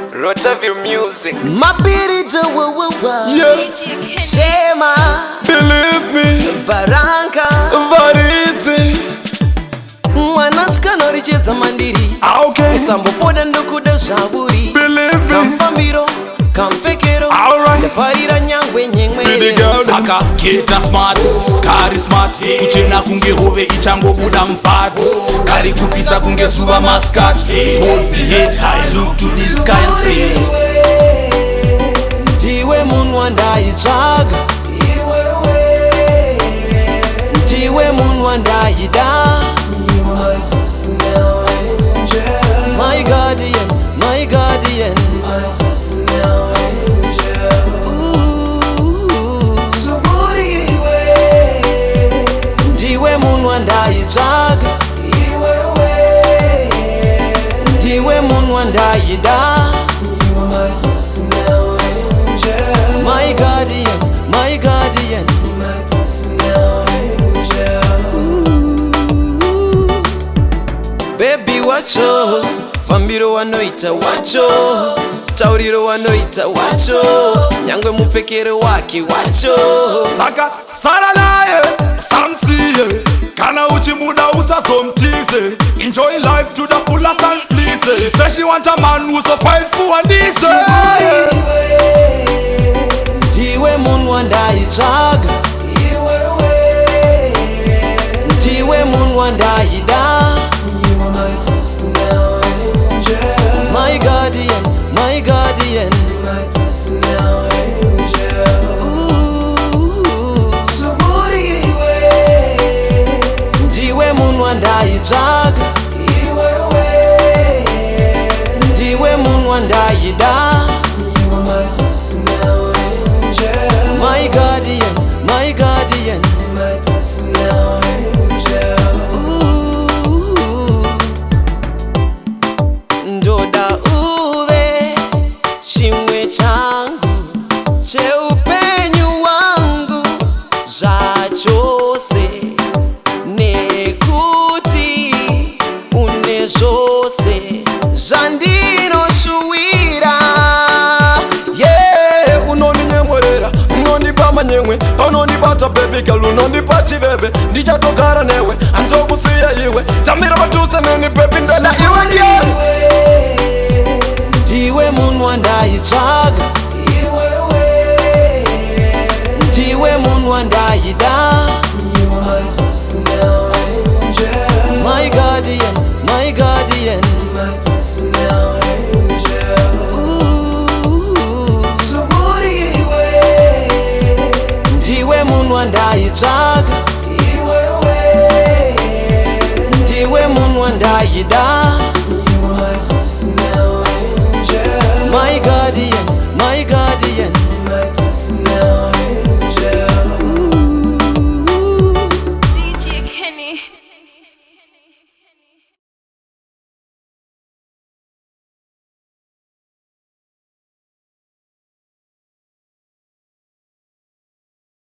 Rotaview music. Mabhiridha, Yeah. Shema, Believe me. Baranka, Variti. Mwanaska norichedza mandiri. Okay. Usambopoda ndokuda Zvauriwe. Believe me. Kamfambiro, kampfekero. Alright. Ndafarira nyangwe nyemwerero. Saka keta smart, kari smart. Kuchena kunge hove ichangobuda mfat. Kari kupisa kunge zuva maskat. Hold me head high, look to the sky and say Ndiwe munhu wandaitsvaga. Ndiwe munhu wandaida. My guardian, my guardian. Ndiwe munhu wandaitsvaga. Ndiwe munhu wandaida. My guardian, my guardian. Baby wacho, fambiro wanoita wacho, tauriro wanoita wacho, nyangwe mupfekero wake wacho. Saka sara naye, samsiye. Kana uchimuda usazomtize. Enjoy life to the fullest and please. She says she want a man who's so faithful and decent. Ndiwe munhu wandaitsvaga. Ndiwe munhu wandaida. My guardian, my guardian. Ndiwe munhu wandaitsvaga. Ndiwe munhu wandaida. My guardian, my guardian. Ndoda uve chimwe changu cheupenyu wangu zvachose, nekuti une zvose zvandinoshuwira. Yeah. Unondinyemwerera, unondipa manyemwe, unondibata baby girl, unondipa chiveve. Ndichatogara newe, anzokusiya iwe. Tamira padhuze neni baby, ndoda iwe yeah. Ndiwe munhu wandaitsvaga. Ndiwe munhu wandaida. My guardian, my guardian. Ndiwe munhu wandaitsvaga. Ndiwe munhu wandaida. My guardian, my guardian.